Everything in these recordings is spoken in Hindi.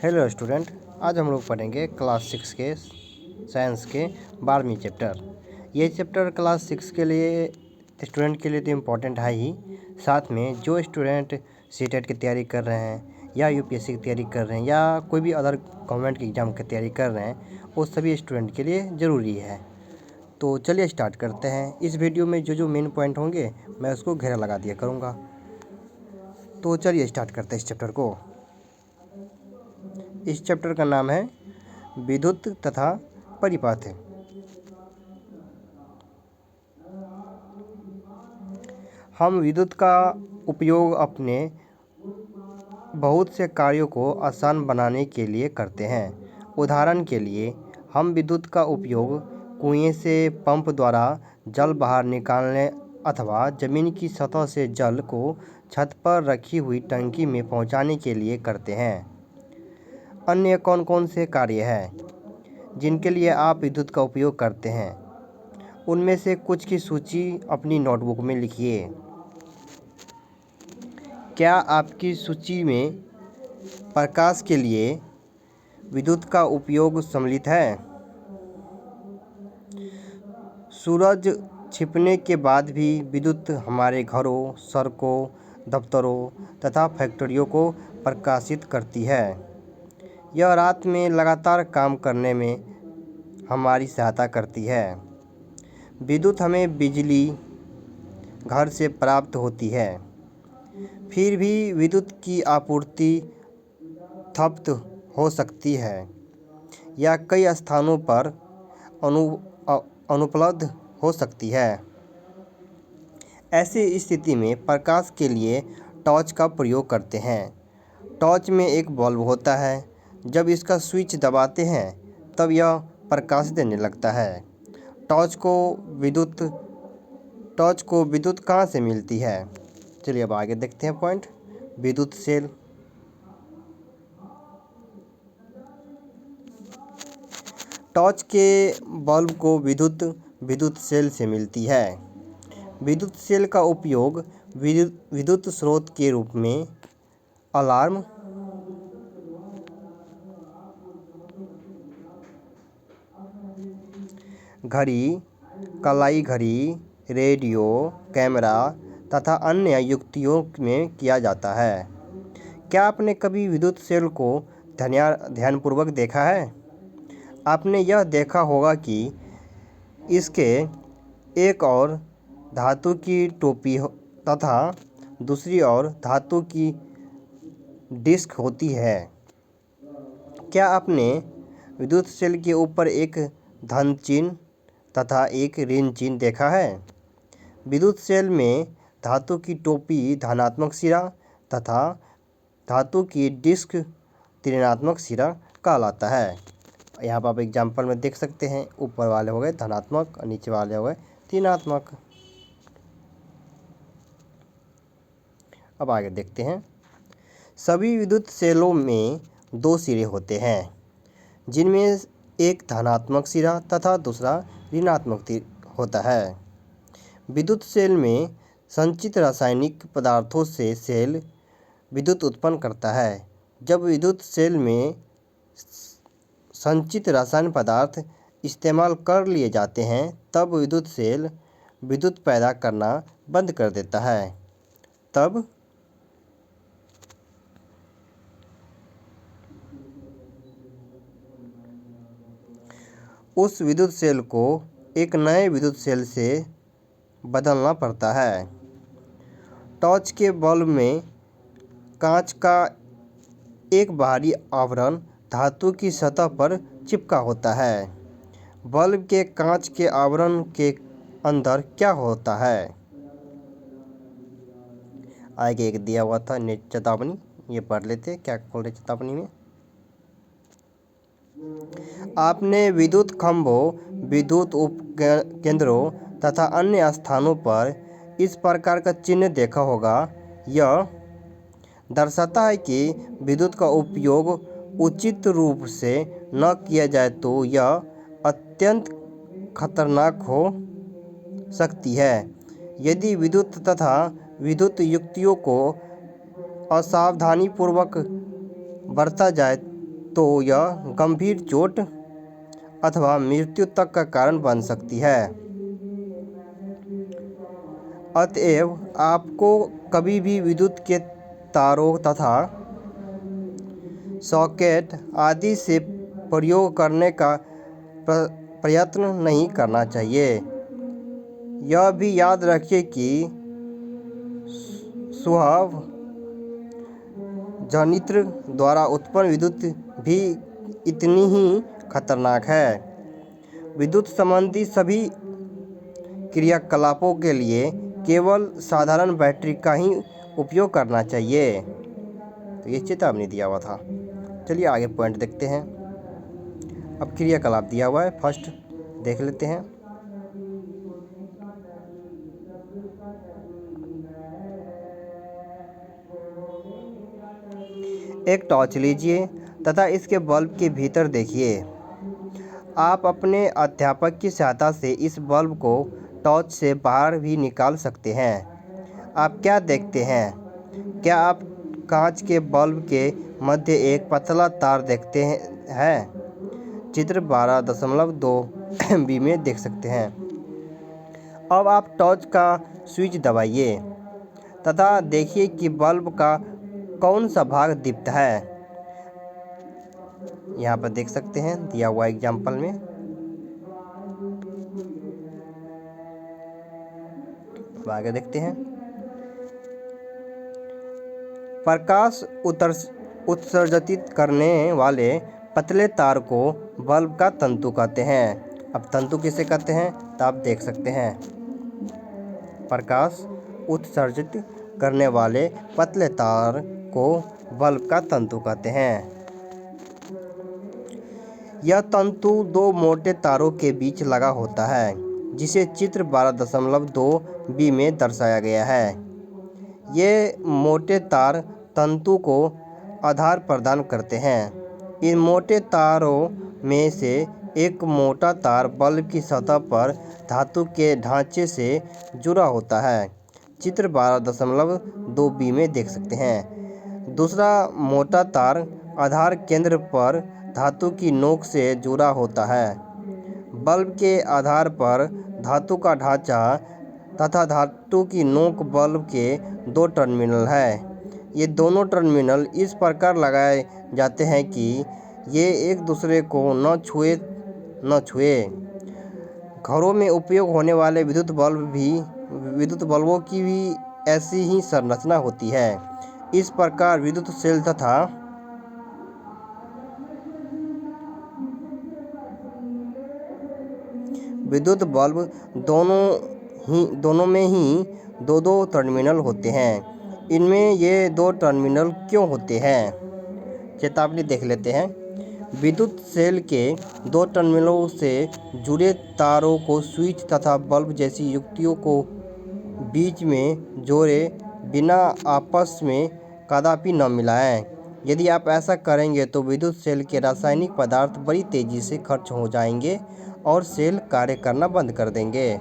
हेलो स्टूडेंट, आज हम लोग पढ़ेंगे क्लास 6 के साइंस के 12वीं चैप्टर। ये चैप्टर क्लास 6 के लिए स्टूडेंट के लिए तो इम्पोर्टेंट है ही, साथ में जो स्टूडेंट सीटेट की तैयारी कर रहे हैं या यूपीएससी की तैयारी कर रहे हैं या कोई भी अदर गवर्नमेंट की एग्ज़ाम की तैयारी कर रहे हैं वो सभी स्टूडेंट के लिए ज़रूरी है। तो चलिए स्टार्ट करते हैं। इस वीडियो में जो मेन पॉइंट होंगे मैं उसको घेरा लगा दिया करूँगा। तो चलिए स्टार्ट करते हैं इस चैप्टर को। इस चैप्टर का नाम है विद्युत तथा परिपथ। हम विद्युत का उपयोग अपने बहुत से कार्यों को आसान बनाने के लिए करते हैं। उदाहरण के लिए हम विद्युत का उपयोग कुएं से पंप द्वारा जल बाहर निकालने अथवा ज़मीन की सतह से जल को छत पर रखी हुई टंकी में पहुंचाने के लिए करते हैं। अन्य कौन कौन से कार्य हैं जिनके लिए आप विद्युत का उपयोग करते हैं? उनमें से कुछ की सूची अपनी नोटबुक में लिखिए। क्या आपकी सूची में प्रकाश के लिए विद्युत का उपयोग सम्मिलित है? सूरज छिपने के बाद भी विद्युत हमारे घरों, सड़कों, दफ्तरों तथा फैक्ट्रियों को प्रकाशित करती है। यह रात में लगातार काम करने में हमारी सहायता करती है। विद्युत हमें बिजली घर से प्राप्त होती है, फिर भी विद्युत की आपूर्ति ठप्प हो सकती है या कई स्थानों पर अनुपलब्ध हो सकती है। ऐसी स्थिति में प्रकाश के लिए टॉर्च का प्रयोग करते हैं। टॉर्च में एक बल्ब होता है। जब इसका स्विच दबाते हैं तब यह प्रकाश देने लगता है। टॉर्च को विद्युत कहाँ से मिलती है? चलिए अब आगे देखते हैं पॉइंट। विद्युत सेल। टॉर्च के बल्ब को विद्युत सेल से मिलती है। विद्युत सेल का उपयोग विद्युत स्रोत के रूप में अलार्म, घड़ी, कलाई घड़ी, रेडियो, कैमरा तथा अन्य युक्तियों में किया जाता है। क्या आपने कभी विद्युत सेल को ध्यानपूर्वक देखा है? आपने यह देखा होगा कि इसके एक और धातु की टोपी तथा दूसरी ओर धातु की डिस्क होती है। क्या आपने विद्युत सेल के ऊपर एक धन चिन्ह तथा एक ऋण चिन्ह देखा है? विद्युत सेल में धातु की टोपी धनात्मक सिरा तथा धातु की डिस्क ऋणात्मक सिरा कहलाता है। यहाँ पर आप एग्जाम्पल में देख सकते हैं, ऊपर वाले हो गए धनात्मक और नीचे वाले हो गए ऋणात्मक। अब आगे देखते हैं। सभी विद्युत सेलों में दो सिरे होते हैं, जिनमें एक धनात्मक सिरा तथा दूसरा ऋणात्मक होता है। विद्युत सेल में संचित रासायनिक पदार्थों से सेल विद्युत उत्पन्न करता है। जब विद्युत सेल में संचित रासायनिक पदार्थ इस्तेमाल कर लिए जाते हैं तब विद्युत सेल विद्युत पैदा करना बंद कर देता है। तब उस विद्युत सेल को एक नए विद्युत सेल से बदलना पड़ता है। टॉर्च के बल्ब में कांच का एक बाहरी आवरण धातु की सतह पर चिपका होता है। बल्ब के कांच के आवरण के अंदर क्या होता है? आगे एक दिया हुआ था चेतावनी, ये पढ़ लेते क्या बोल रहे चेतावनी में। आपने विद्युत खंभों, विद्युत उपकेंद्रों तथा अन्य स्थानों पर इस प्रकार का चिन्ह देखा होगा। यह दर्शाता है कि विद्युत का उपयोग उचित रूप से न किया जाए तो यह अत्यंत खतरनाक हो सकती है। यदि विद्युत तथा विद्युत युक्तियों को असावधानीपूर्वक बरता जाए तो यह गंभीर चोट अथवा मृत्यु तक का कारण बन सकती है। अतएव आपको कभी भी विद्युत के तारों तथा सॉकेट आदि से प्रयोग करने का प्रयत्न नहीं करना चाहिए। यह भी याद रखिए कि स्वभाव जनित्र द्वारा उत्पन्न विद्युत भी इतनी ही खतरनाक है। विद्युत संबंधी सभी क्रियाकलापों के लिए केवल साधारण बैटरी का ही उपयोग करना चाहिए। तो ये चेतावनी दिया हुआ था। चलिए आगे पॉइंट देखते हैं। अब क्रियाकलाप दिया हुआ है, फर्स्ट देख लेते हैं। एक टॉर्च लीजिए तथा इसके बल्ब के भीतर देखिए। आप अपने अध्यापक की सहायता से इस बल्ब को टॉर्च से बाहर भी निकाल सकते हैं। आप क्या देखते हैं? क्या आप कांच के बल्ब के मध्य एक पतला तार देखते हैं? चित्र 12.2 में देख सकते हैं। अब आप टॉर्च का स्विच दबाइए तथा देखिए कि बल्ब का कौन सा भाग दीप्त है। यहाँ पर देख सकते हैं दिया हुआ एग्जाम्पल में। अब आगे देखते हैं। प्रकाश उत्सर्जित करने वाले पतले तार को बल्ब का तंतु कहते हैं। अब तंतु किसे कहते हैं तो आप देख सकते हैं। प्रकाश उत्सर्जित करने वाले पतले तार को बल्ब का तंतु कहते हैं। यह तंतु दो मोटे तारों के बीच लगा होता है, जिसे चित्र 12.2 में दर्शाया गया है। ये मोटे तार तंतु को आधार प्रदान करते हैं। इन मोटे तारों में से एक मोटा तार बल्ब की सतह पर धातु के ढांचे से जुड़ा होता है। चित्र 12.2 में देख सकते हैं। दूसरा मोटा तार आधार केंद्र पर धातु की नोक से जुड़ा होता है। बल्ब के आधार पर धातु का ढांचा तथा धातु की नोक बल्ब के दो टर्मिनल है। ये दोनों टर्मिनल इस प्रकार लगाए जाते हैं कि ये एक दूसरे को न छुए। घरों में उपयोग होने वाले विद्युत बल्बों की भी ऐसी ही संरचना होती है। इस प्रकार विद्युत सेल तथा विद्युत बल्ब दोनों में ही दो टर्मिनल होते हैं। इनमें ये दो टर्मिनल क्यों होते हैं? चेतावनी देख लेते हैं। विद्युत सेल के दो टर्मिनलों से जुड़े तारों को स्विच तथा बल्ब जैसी युक्तियों को बीच में जोड़े बिना आपस में कदापि न मिलाएं। यदि आप ऐसा करेंगे तो विद्युत सेल के रासायनिक पदार्थ बड़ी तेजी से खर्च हो जाएंगे और सेल कार्य करना बंद कर देंगे।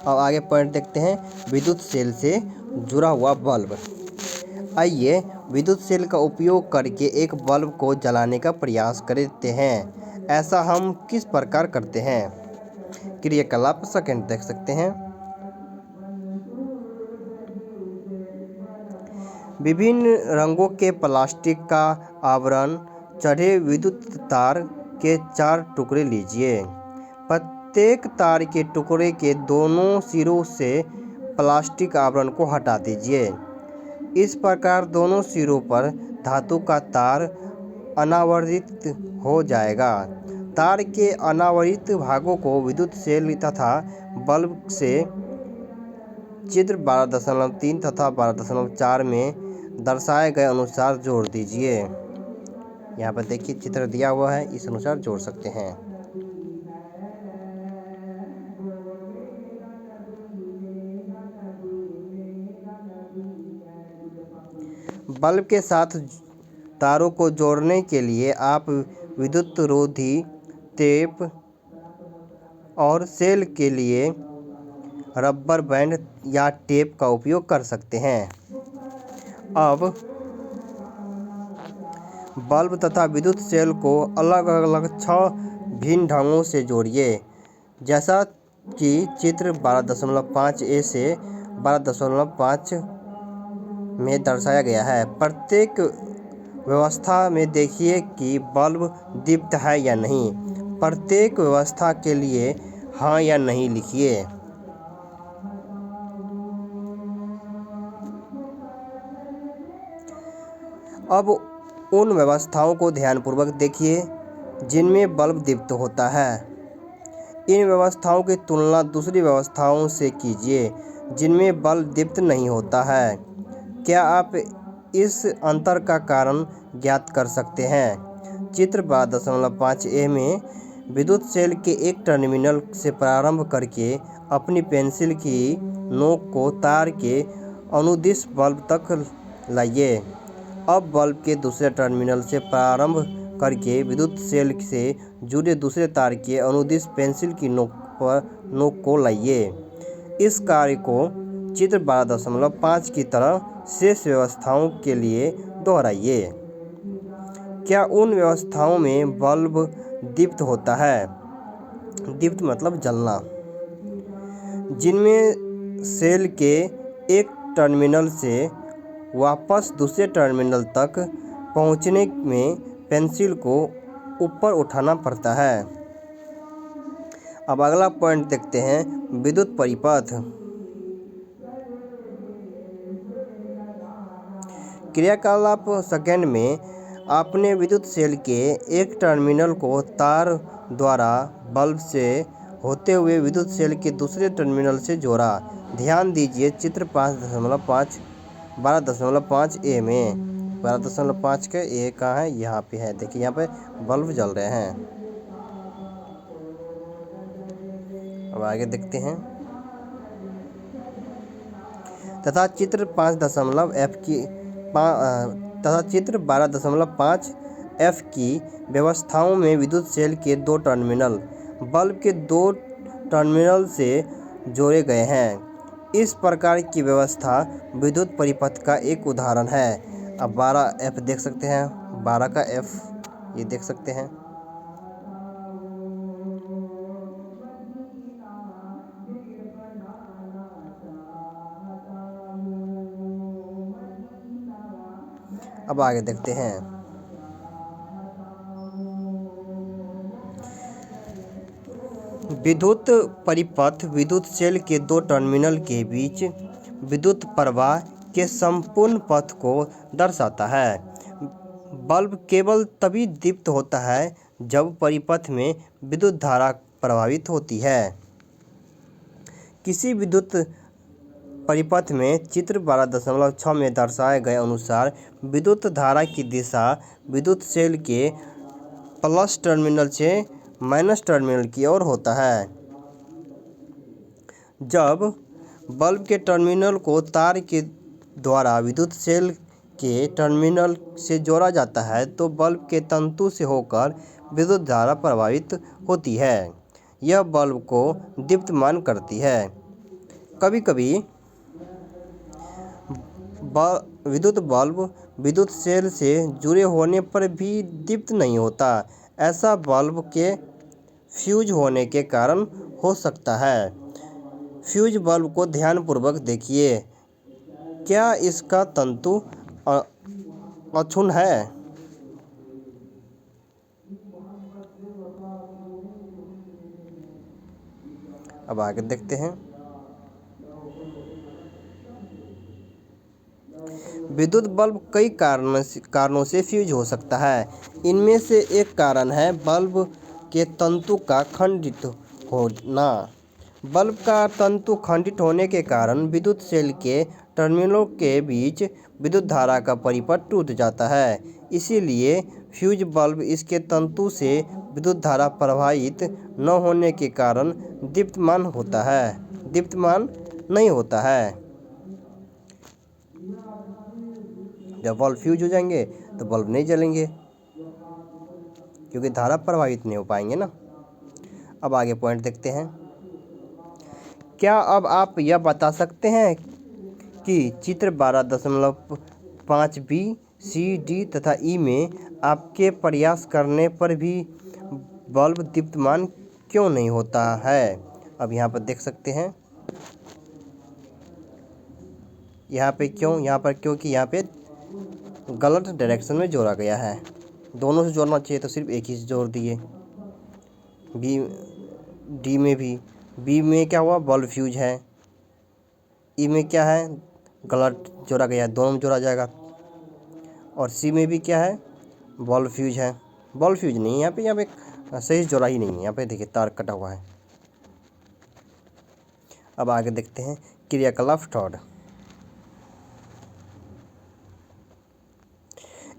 अब आगे पॉइंट देखते हैं। विद्युत सेल से जुड़ा हुआ बल्ब। आइए विद्युत सेल का उपयोग करके एक बल्ब को जलाने का प्रयास करते हैं। ऐसा हम किस प्रकार करते हैं? क्रियाकलाप सेकंड देख सकते हैं। विभिन्न रंगों के प्लास्टिक का आवरण चढ़े विद्युत तार के 4 टुकड़े लीजिए। प्रत्येक तार के टुकड़े के दोनों सिरों से प्लास्टिक आवरण को हटा दीजिए। इस प्रकार दोनों सिरों पर धातु का तार अनावृत हो जाएगा। तार के अनावृत भागों को विद्युत सेल तथा बल्ब से चित्र 12.3 तथा 12.4 में दर्शाए गए अनुसार जोड़ दीजिए। यहाँ पर देखिए चित्र दिया हुआ है, इस अनुसार जोड़ सकते हैं। बल्ब के साथ तारों को जोड़ने के लिए आप विद्युत रोधी टेप और सेल के लिए रबर बैंड या टेप का उपयोग कर सकते हैं। अब बल्ब तथा विद्युत सेल को अलग अलग 6 भिन्न ढंगों से जोड़िए, जैसा कि चित्र 12.5a से 12.5 में दर्शाया गया है। प्रत्येक व्यवस्था में देखिए कि बल्ब दीप्त है या नहीं। प्रत्येक व्यवस्था के लिए हाँ या नहीं लिखिए। अब उन व्यवस्थाओं को ध्यानपूर्वक देखिए जिनमें बल्ब दीप्त होता है। इन व्यवस्थाओं की तुलना दूसरी व्यवस्थाओं से कीजिए जिनमें बल्ब दीप्त नहीं होता है। क्या आप इस अंतर का कारण ज्ञात कर सकते हैं? चित्र 12.5a में विद्युत सेल के एक टर्मिनल से प्रारंभ करके अपनी पेंसिल की नोक को तार के अनुदिश बल्ब तक लाइए। अब बल्ब के दूसरे टर्मिनल से प्रारंभ करके विद्युत सेल से जुड़े दूसरे तार के अनुदिश पेंसिल की नोक को लाइए। इस कार्य को चित्र 12.5 की तरह शेष व्यवस्थाओं के लिए दोहराइए। क्या उन व्यवस्थाओं में बल्ब दीप्त होता है? दीप्त मतलब जलना। जिनमें सेल के एक टर्मिनल से वापस दूसरे टर्मिनल तक पहुंचने में पेंसिल को ऊपर उठाना पड़ता है। अब अगला पॉइंट देखते हैं, विद्युत परिपथ। क्रियाकलाप सेकंड में आपने विद्युत सेल के एक टर्मिनल को तार द्वारा बल्ब से होते हुए विद्युत सेल के दूसरे टर्मिनल से जोड़ा। ध्यान दीजिए चित्र 12.5a में 12.5 का ए कहाँ है? यहाँ पे है। देखिए यहाँ पे बल्ब जल रहे हैं। अब आगे देखते हैं। तथा चित्र 12.5f की व्यवस्थाओं में विद्युत सेल के दो टर्मिनल बल्ब के दो टर्मिनल से जोड़े गए हैं। इस प्रकार की व्यवस्था विद्युत परिपथ का एक उदाहरण है। अब 12f देख सकते हैं। 12 का f ये देख सकते हैं। अब आगे देखते हैं। विद्युत परिपथ विद्युत सेल के दो टर्मिनल के बीच विद्युत प्रवाह के संपूर्ण पथ को दर्शाता है। बल्ब केवल तभी दीप्त होता है जब परिपथ में विद्युत धारा प्रवाहित होती है। किसी विद्युत परिपथ में चित्र 12.6 में दर्शाए गए अनुसार विद्युत धारा की दिशा विद्युत सेल के प्लस टर्मिनल से माइनस टर्मिनल की ओर होता है। जब बल्ब के टर्मिनल को तार के द्वारा विद्युत सेल के टर्मिनल से जोड़ा जाता है तो बल्ब के तंतु से होकर विद्युत धारा प्रवाहित होती है। यह बल्ब को दीप्तमान करती है। कभी कभी विद्युत बल्ब विद्युत सेल से जुड़े होने पर भी दीप्त नहीं होता। ऐसा बल्ब के फ्यूज होने के कारण हो सकता है। फ्यूज बल्ब को ध्यानपूर्वक देखिए। क्या इसका तंतु अक्षुण्ण है? अब आगे देखते हैं। विद्युत बल्ब कई कारणों से फ्यूज हो सकता है। इनमें से एक कारण है बल्ब के तंतु का खंडित होना। बल्ब का तंतु खंडित होने के कारण विद्युत सेल के टर्मिनलों के बीच विद्युत धारा का परिपथ टूट जाता है। इसीलिए फ्यूज बल्ब इसके तंतु से विद्युत धारा प्रवाहित न होने के कारण दीप्तमान नहीं होता है। जब बल्ब फ्यूज हो जाएंगे तो बल्ब नहीं जलेंगे क्योंकि धारा प्रवाहित नहीं हो पाएंगे ना। अब आगे पॉइंट देखते हैं। क्या अब आप यह बता सकते हैं कि चित्र 12.5b सी, डी तथा ई में आपके प्रयास करने पर भी बल्ब दीप्तमान क्यों नहीं होता है? अब यहाँ पर देख सकते हैं, यहाँ पे क्यों, यहाँ पर क्योंकि यहाँ पे गलत डायरेक्शन में जोड़ा गया है। दोनों से जोड़ना चाहिए तो सिर्फ एक ही से जोड़ दिए। बी, डी में भी, बी में क्या हुआ, बल्ब फ्यूज है। ई में क्या है, गलत जोड़ा गया है, दोनों में जोड़ा जाएगा। और सी में भी क्या है, बल्ब फ्यूज है। बल्ब फ्यूज नहीं है यहाँ पे सही जोड़ा ही नहीं है। यहाँ पे देखिए तार कटा हुआ है। अब आगे देखते हैं क्रियाकलाप थर्ड।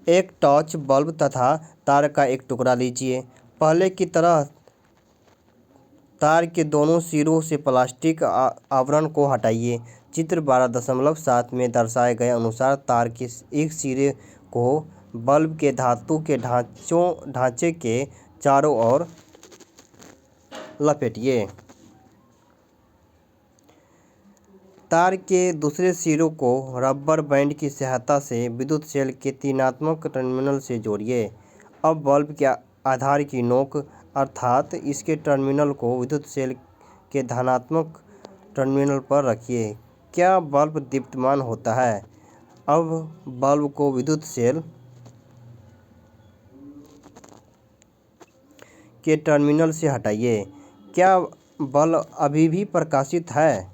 एक टॉर्च बल्ब तथा तार का एक टुकड़ा लीजिए। पहले की तरह तार के दोनों सिरों से प्लास्टिक आवरण को हटाइए। चित्र 12.7 में दर्शाए गए अनुसार तार के एक सिरे को बल्ब के धातु के ढांचे के चारों ओर लपेटिए। तार के दूसरे सिरों को रबर बैंड की सहायता से विद्युत सेल के तीनात्मक टर्मिनल से जोड़िए। अब बल्ब के आधार की नोक अर्थात इसके टर्मिनल को विद्युत सेल के धनात्मक टर्मिनल पर रखिए। क्या बल्ब दीप्तमान होता है? अब बल्ब को विद्युत सेल के टर्मिनल से हटाइए। क्या बल्ब अभी भी प्रकाशित है?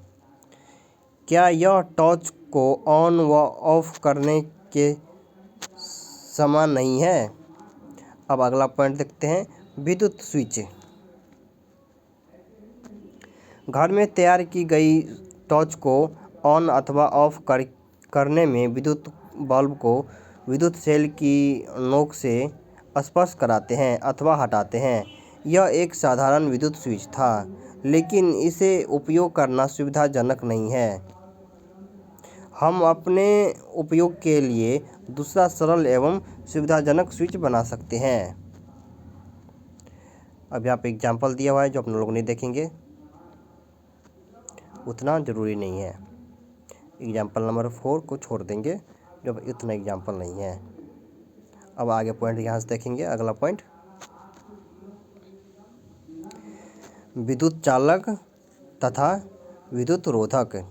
क्या यह टॉर्च को ऑन व ऑफ करने के समान नहीं है? अब अगला पॉइंट देखते हैं, विद्युत स्विच। घर में तैयार की गई टॉर्च को ऑन अथवा ऑफ करने में विद्युत बल्ब को विद्युत सेल की नोक से स्पर्श कराते हैं अथवा हटाते हैं। यह एक साधारण विद्युत स्विच था, लेकिन इसे उपयोग करना सुविधाजनक नहीं है। हम अपने उपयोग के लिए दूसरा सरल एवं सुविधाजनक स्विच बना सकते हैं। अब यहाँ पे एग्जाम्पल दिया हुआ है जो अपने लोग नहीं देखेंगे, उतना ज़रूरी नहीं है। एग्जाम्पल नंबर 4 को छोड़ देंगे जो इतना एग्जाम्पल नहीं है। अब आगे पॉइंट यहाँ से देखेंगे। अगला पॉइंट, विद्युत चालक तथा विद्युत रोधक।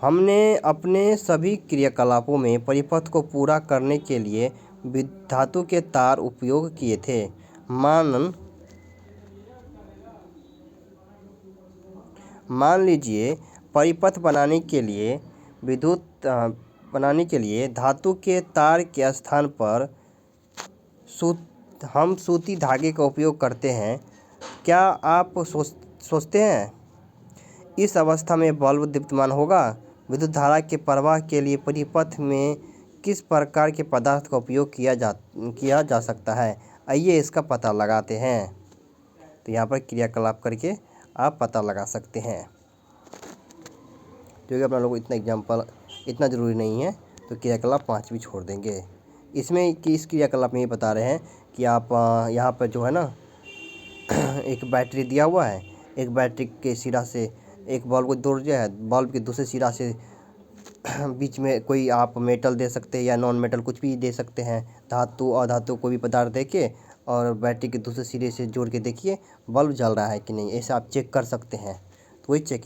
हमने अपने सभी क्रियाकलापों में परिपथ को पूरा करने के लिए धातु के तार उपयोग किए थे। मान लीजिए परिपथ बनाने के लिए धातु के तार के स्थान पर हम सूती धागे का उपयोग करते हैं। क्या आप सोचते हैं इस अवस्था में बल्ब दीप्तमान होगा? विद्युत धारा के प्रवाह के लिए परिपथ में किस प्रकार के पदार्थ का उपयोग किया जा सकता है? आइए इसका पता लगाते हैं। तो यहाँ पर क्रियाकलाप करके आप पता लगा सकते हैं। क्योंकि अपना लोग इतना एग्जाम्पल इतना ज़रूरी नहीं है तो क्रियाकलाप 5 भी छोड़ देंगे। इसमें कि इस क्रियाकलाप में ये बता रहे हैं कि आप यहाँ पर जो है ना एक बैटरी दिया हुआ है, एक बैटरी के सिरा से एक बल्ब को जोड़ दिया है, बल्ब के दूसरे सिरा से बीच में कोई आप मेटल दे सकते हैं या नॉन मेटल कुछ भी दे सकते हैं, धातु अधातु कोई भी पदार्थ दे के, और बैटरी के दूसरे सिरे से जोड़ के देखिए बल्ब जल रहा है कि नहीं, ऐसे आप चेक कर सकते हैं। तो वही चेक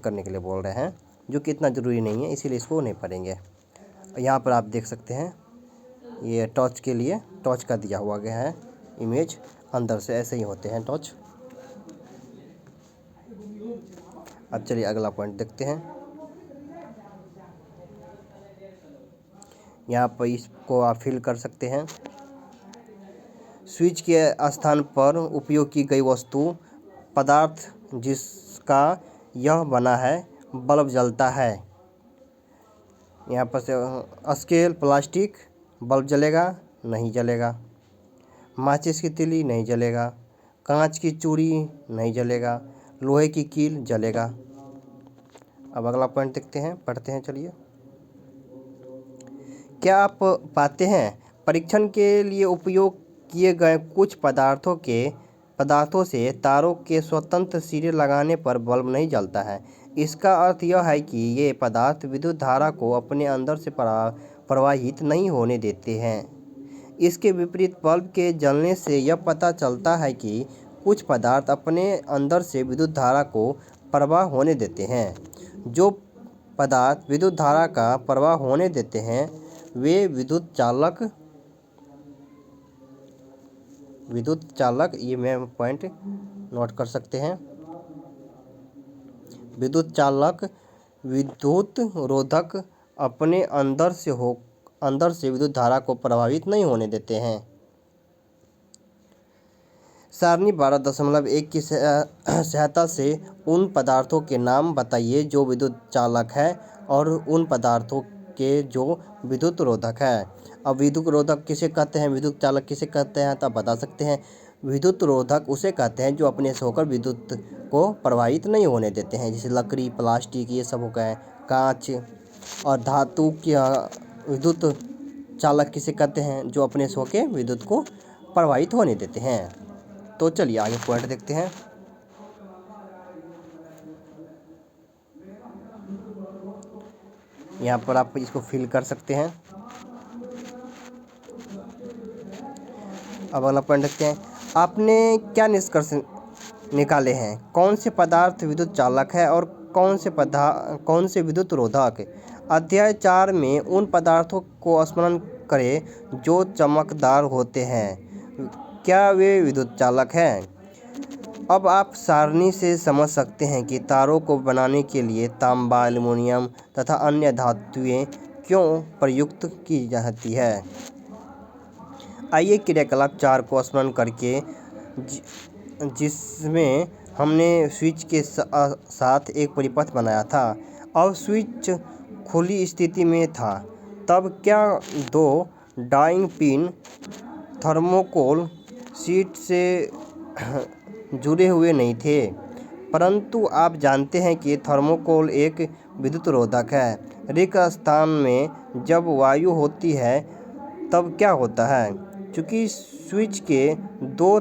करने के लिए बोल रहे हैं, जो कि इतना ज़रूरी नहीं है, इसीलिए इसको नहीं पढ़ेंगे। यहाँ पर आप देख सकते हैं ये टॉर्च के लिए टॉर्च का दिया हुआ गया है इमेज, अंदर से ऐसे ही होते हैं टॉर्च। अब चलिए अगला पॉइंट देखते हैं। यहाँ पर इसको आप फिल कर सकते हैं। स्विच के स्थान पर उपयोग की गई वस्तु पदार्थ जिसका यह बना है बल्ब जलता है। यहाँ पर से स्केल प्लास्टिक, बल्ब जलेगा नहीं जलेगा। माचिस की तीली नहीं जलेगा। कांच की चूड़ी नहीं जलेगा। लोहे की कील जलेगा। अब अगला पॉइंट देखते हैं, पढ़ते हैं, चलिए। क्या आप पाते हैं परीक्षण के लिए उपयोग किए गए कुछ पदार्थों से तारों के स्वतंत्र सिरे लगाने पर बल्ब नहीं जलता है। इसका अर्थ यह है कि ये पदार्थ विद्युत धारा को अपने अंदर से प्रवाहित नहीं होने देते हैं। इसके विपरीत बल्ब के जलने से यह पता चलता है कि कुछ पदार्थ अपने अंदर से विद्युत धारा को प्रवाह होने देते हैं। जो पदार्थ विद्युत धारा का प्रवाह होने देते हैं वे विद्युत चालक ये मैं पॉइंट नोट कर सकते हैं। विद्युत चालक विद्युत रोधक अपने अंदर से विद्युत धारा को प्रभावित नहीं होने देते हैं। सारणी 12.1 की सहायता से उन पदार्थों के नाम बताइए जो विद्युत चालक है और उन पदार्थों के जो विद्युत रोधक है। अब विद्युत रोधक किसे कहते हैं, विद्युत चालक किसे कहते हैं, तो आप बता सकते हैं। विद्युत रोधक उसे कहते हैं जो अपने से होकर विद्युत को प्रवाहित नहीं होने देते हैं, जैसे लकड़ी, प्लास्टिक, ये सब हो गए, कांच। और धातु के विद्युत चालक किसे कहते हैं, जो अपने से होकर विद्युत को प्रवाहित होने देते हैं। तो चलिए आगे पॉइंट देखते हैं। यहाँ पर आप इसको फिल कर सकते हैं। अब अगला पॉइंट देखते हैं। आपने क्या निष्कर्ष निकाले हैं? कौन से पदार्थ विद्युत चालक है और कौन से विद्युत रोधक? अध्याय 4 में उन पदार्थों को स्मरण करें जो चमकदार होते हैं, क्या वे विद्युत चालक हैं? अब आप सारणी से समझ सकते हैं कि तारों को बनाने के लिए तांबा, एल्युमिनियम तथा अन्य धातुएं क्यों प्रयुक्त की जाती है। आइए क्रियाकलाप 4 को स्मरण करके, जिसमें हमने स्विच के साथ एक परिपथ बनाया था। अब स्विच खुली स्थिति में था, तब क्या दो डाइंग पिन थर्मोकोल शीट से जुड़े हुए नहीं थे, परंतु आप जानते हैं कि थर्मोकोल एक विद्युत रोधक है। रिक्त स्थान में जब वायु होती है तब क्या होता है? चूँकि स्विच के दो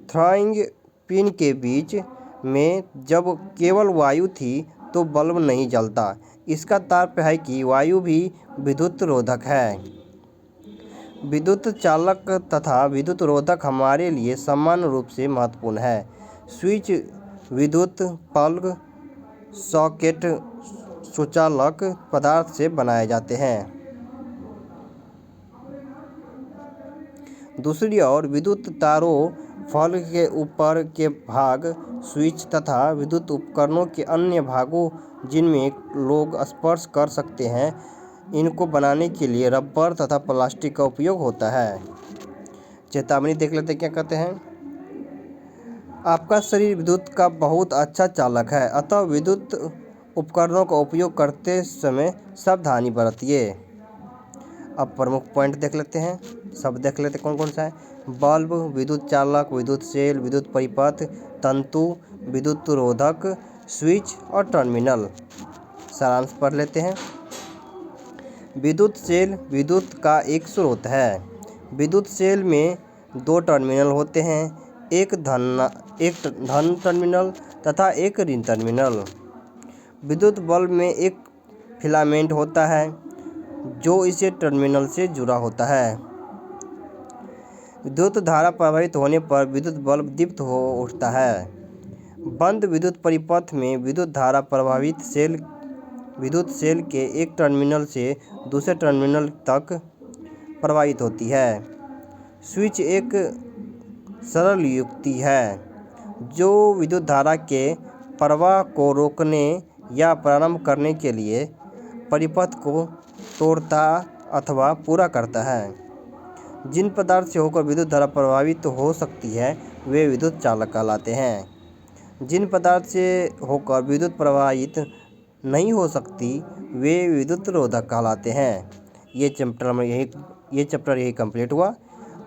थ्राइंग पिन के बीच में जब केवल वायु थी तो बल्ब नहीं जलता। इसका तात्पर्य है कि वायु भी विद्युत रोधक है। विद्युत चालक तथा विद्युत रोधक हमारे लिए समान रूप से महत्वपूर्ण है। स्विच विद्युत प्लग, सॉकेट, सुचालक पदार्थ से बनाए जाते हैं। दूसरी ओर विद्युत तारों, प्लग के ऊपर के भाग, स्विच तथा विद्युत उपकरणों के अन्य भागों जिनमें लोग स्पर्श कर सकते हैं, इनको बनाने के लिए रबर तथा प्लास्टिक का उपयोग होता है। चेतावनी देख लेते क्या कहते हैं। आपका शरीर विद्युत का बहुत अच्छा चालक है, अतः विद्युत उपकरणों का उपयोग करते समय सावधानी बरतिए। अब प्रमुख पॉइंट देख लेते हैं, सब देख लेते कौन कौन सा है। बल्ब, विद्युत चालक, विद्युत सेल, विद्युत परिपथ, तंतु, विद्युत रोधक, स्विच और टर्मिनल। सारांश पढ़ लेते हैं। विद्युत सेल विद्युत का एक स्रोत है। विद्युत सेल में दो टर्मिनल होते हैं, एक धन टर्मिनल तथा एक ऋण टर्मिनल। विद्युत बल्ब में एक फिलामेंट होता है जो इसे टर्मिनल से जुड़ा होता है। विद्युत धारा प्रवाहित होने पर विद्युत बल्ब दीप्त हो उठता है। बंद विद्युत परिपथ में विद्युत धारा प्रवाहित विद्युत सेल के एक टर्मिनल से दूसरे टर्मिनल तक प्रवाहित होती है। स्विच एक सरल युक्ति है जो विद्युत धारा के प्रवाह को रोकने या प्रारंभ करने के लिए परिपथ को तोड़ता अथवा पूरा करता है। जिन पदार्थ से होकर विद्युत धारा प्रवाहित हो सकती है वे विद्युत चालक कहलाते हैं। जिन पदार्थ से होकर विद्युत प्रवाहित नहीं हो सकती वे विद्युत रोधक कहलाते हैं। ये चैप्टर यही कंप्लीट हुआ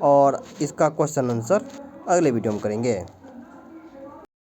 और इसका क्वेश्चन आंसर अगले वीडियो में करेंगे।